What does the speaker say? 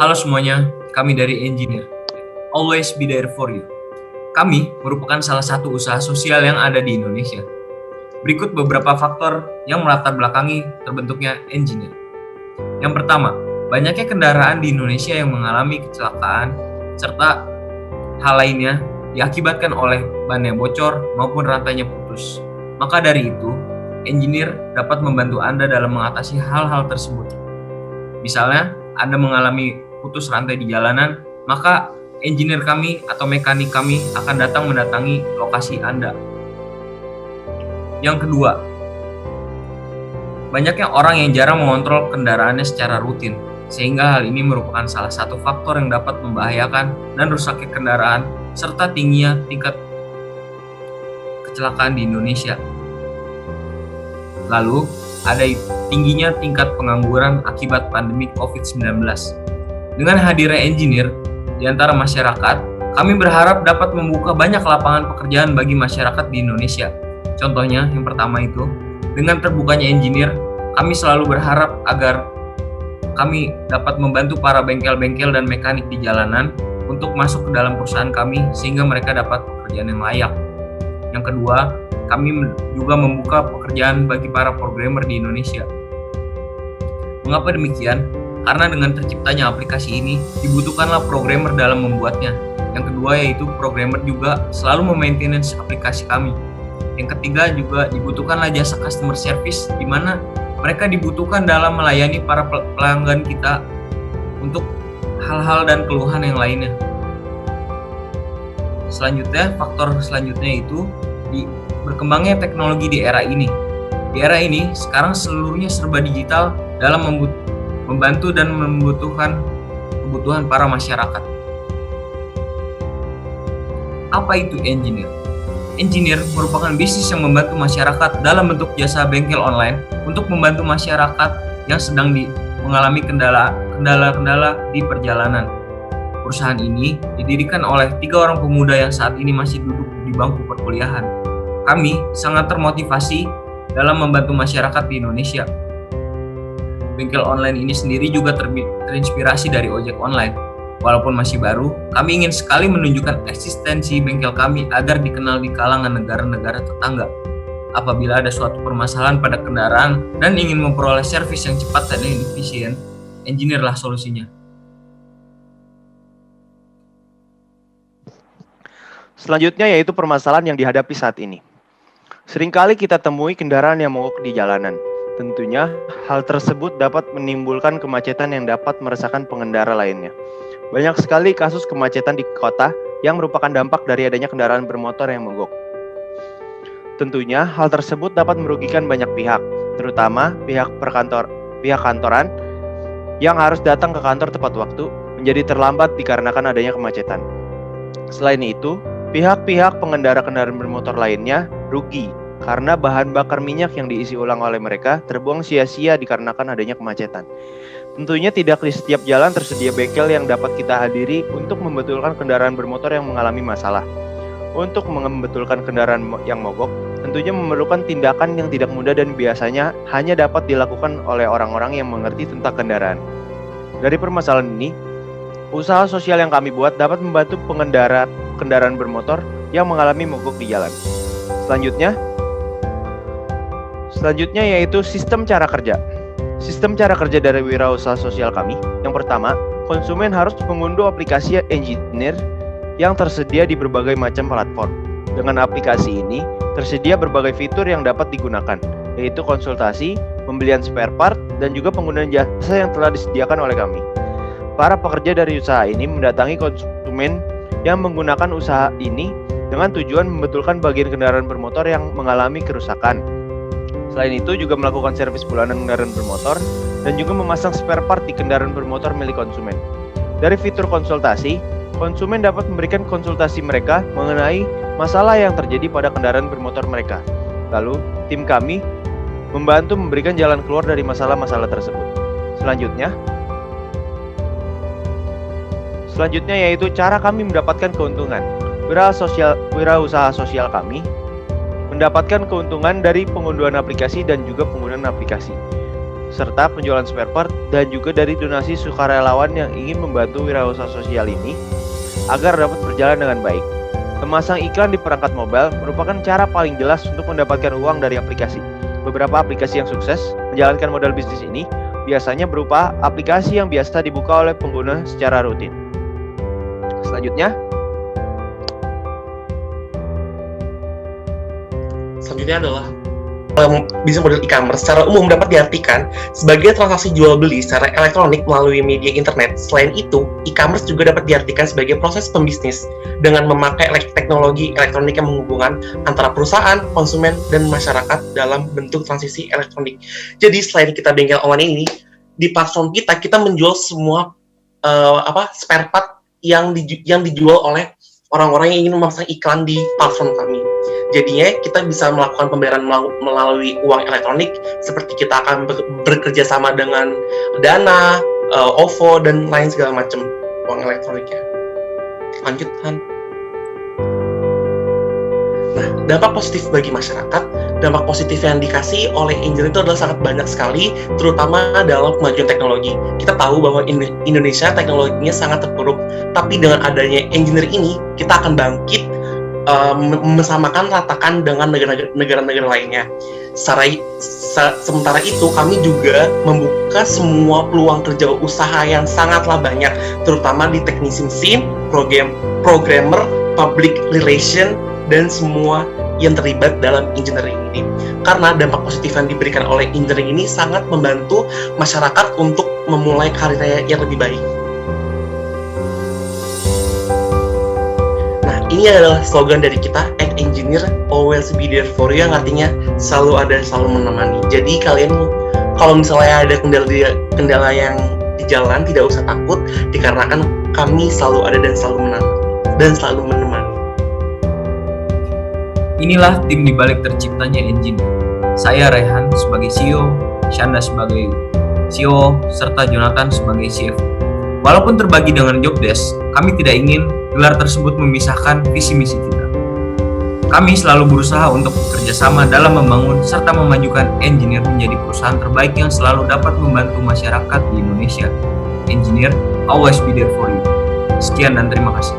Halo semuanya, kami dari Engineer. Always be there for you. Kami merupakan salah satu usaha sosial yang ada di Indonesia. Berikut beberapa faktor yang melatar belakangi terbentuknya Engineer. Yang pertama, banyaknya kendaraan di Indonesia yang mengalami kecelakaan, serta hal lainnya diakibatkan oleh ban yang bocor maupun rantainya putus. Maka dari itu, Engineer dapat membantu Anda dalam mengatasi hal-hal tersebut. Misalnya, Anda mengalami putus rantai di jalanan, maka engineer kami atau mekanik kami akan datang mendatangi lokasi Anda. Yang kedua, banyaknya orang yang jarang mengontrol kendaraannya secara rutin, sehingga hal ini merupakan salah satu faktor yang dapat membahayakan dan rusaknya kendaraan, serta tingginya tingkat kecelakaan di Indonesia. Lalu, ada tingginya tingkat pengangguran akibat pandemi COVID-19. Dengan hadirnya engineer di antara masyarakat, kami berharap dapat membuka banyak lapangan pekerjaan bagi masyarakat di Indonesia. Contohnya, yang pertama itu, dengan terbukanya engineer, kami selalu berharap agar kami dapat membantu para bengkel-bengkel dan mekanik di jalanan untuk masuk ke dalam perusahaan kami sehingga mereka dapat pekerjaan yang layak. Yang kedua, kami juga membuka pekerjaan bagi para programmer di Indonesia. Mengapa demikian? Karena dengan terciptanya aplikasi ini, dibutuhkanlah programmer dalam membuatnya. Yang kedua yaitu programmer juga selalu memaintenance aplikasi kami. Yang ketiga juga dibutuhkanlah jasa customer service, di mana mereka dibutuhkan dalam melayani para pelanggan kita untuk hal-hal dan keluhan yang lainnya. Selanjutnya, faktor selanjutnya itu berkembangnya teknologi di era ini. Di era ini, sekarang seluruhnya serba digital dalam membantu dan membutuhkan kebutuhan para masyarakat. Apa itu engineer? Engineer merupakan bisnis yang membantu masyarakat dalam bentuk jasa bengkel online untuk membantu masyarakat yang sedang mengalami kendala-kendala di perjalanan. Perusahaan ini didirikan oleh 3 orang pemuda yang saat ini masih duduk di bangku perkuliahan. Kami sangat termotivasi dalam membantu masyarakat di Indonesia. Bengkel online ini sendiri juga terinspirasi dari ojek online. Walaupun masih baru, kami ingin sekali menunjukkan eksistensi bengkel kami agar dikenal di kalangan negara-negara tetangga. Apabila ada suatu permasalahan pada kendaraan dan ingin memperoleh servis yang cepat dan efisien, engineer-lah solusinya. Selanjutnya yaitu permasalahan yang dihadapi saat ini. Seringkali kita temui kendaraan yang mogok di jalanan. Tentunya, hal tersebut dapat menimbulkan kemacetan yang dapat meresahkan pengendara lainnya. Banyak sekali kasus kemacetan di kota yang merupakan dampak dari adanya kendaraan bermotor yang mogok. Tentunya, hal tersebut dapat merugikan banyak pihak, terutama pihak kantoran yang harus datang ke kantor tepat waktu menjadi terlambat dikarenakan adanya kemacetan. Selain itu, pihak-pihak pengendara kendaraan bermotor lainnya rugi karena bahan bakar minyak yang diisi ulang oleh mereka terbuang sia-sia dikarenakan adanya kemacetan. Tentunya tidak di setiap jalan tersedia bengkel yang dapat kita hadiri untuk membetulkan kendaraan bermotor yang mengalami masalah. Untuk membetulkan kendaraan yang mogok, tentunya memerlukan tindakan yang tidak mudah dan biasanya hanya dapat dilakukan oleh orang-orang yang mengerti tentang kendaraan. Dari permasalahan ini, usaha sosial yang kami buat dapat membantu pengendara kendaraan bermotor yang mengalami mogok di jalan. Selanjutnya yaitu sistem cara kerja. Sistem cara kerja dari wirausaha sosial kami. Yang pertama, konsumen harus mengunduh aplikasi Engineer yang tersedia di berbagai macam platform. Dengan aplikasi ini, tersedia berbagai fitur yang dapat digunakan, yaitu konsultasi, pembelian spare part, dan juga penggunaan jasa yang telah disediakan oleh kami. Para pekerja dari usaha ini mendatangi konsumen yang menggunakan usaha ini dengan tujuan membetulkan bagian kendaraan bermotor yang mengalami kerusakan. Selain itu juga melakukan servis bulanan kendaraan bermotor dan juga memasang spare part di kendaraan bermotor milik konsumen. Dari fitur konsultasi, konsumen dapat memberikan konsultasi mereka mengenai masalah yang terjadi pada kendaraan bermotor mereka. Lalu, tim kami membantu memberikan jalan keluar dari masalah-masalah tersebut. Selanjutnya yaitu cara kami mendapatkan keuntungan. Wirausaha sosial kami mendapatkan keuntungan dari pengunduhan aplikasi dan juga penggunaan aplikasi. serta penjualan spare part, dan juga dari donasi sukarelawan yang ingin membantu wirausaha sosial ini agar dapat berjalan dengan baik. Memasang iklan di perangkat mobile merupakan cara paling jelas untuk mendapatkan uang dari aplikasi. Beberapa aplikasi yang sukses menjalankan model bisnis ini biasanya berupa aplikasi yang biasa dibuka oleh pengguna secara rutin. Selanjutnya adalah bisnis model e-commerce secara umum dapat diartikan sebagai transaksi jual beli secara elektronik melalui media internet. Selain itu, e-commerce juga dapat diartikan sebagai proses pembisnis dengan memakai teknologi elektronik yang menghubungkan antara perusahaan, konsumen, dan masyarakat dalam bentuk transisi elektronik. Jadi selain kita bengkel online ini, di platform kita menjual semua spare part yang dijual oleh orang-orang yang ingin memasang iklan di platform kami. Jadinya kita bisa melakukan pembayaran melalui uang elektronik, seperti kita akan bekerja sama dengan Dana, OVO, dan lain segala macam uang elektroniknya. Lanjut, Han. Nah, dampak positif bagi masyarakat, dampak positif yang dikasih oleh Engineer itu adalah sangat banyak sekali, terutama dalam kemajuan teknologi. Kita tahu bahwa Indonesia teknologinya sangat terpuruk, tapi dengan adanya Engineer ini, kita akan bangkit, mesamakan ratakan dengan negara-negara lainnya. Sementara itu, kami juga membuka semua peluang kerja usaha yang sangatlah banyak, terutama di teknisi mesin, programmer, public relation, dan semua yang terlibat dalam engineering ini. Karena dampak positif yang diberikan oleh engineering ini sangat membantu masyarakat untuk memulai karirnya yang lebih baik. Ini adalah slogan dari kita, at Engineer, always be there for you, yang artinya selalu ada, selalu menemani. Jadi kalian kalau misalnya ada kendala yang di jalan, tidak usah takut, dikarenakan kami selalu ada dan selalu menemani. Inilah tim di balik terciptanya Engineer. Saya Rehan sebagai CEO, Shanda sebagai CEO, serta Jonathan sebagai CFO. Walaupun terbagi dengan job desk, kami tidak ingin gelar tersebut memisahkan visi misi kita. Kami selalu berusaha untuk bekerja sama dalam membangun serta memajukan Engineer menjadi perusahaan terbaik yang selalu dapat membantu masyarakat di Indonesia. Engineer, always be there for you. Sekian dan terima kasih.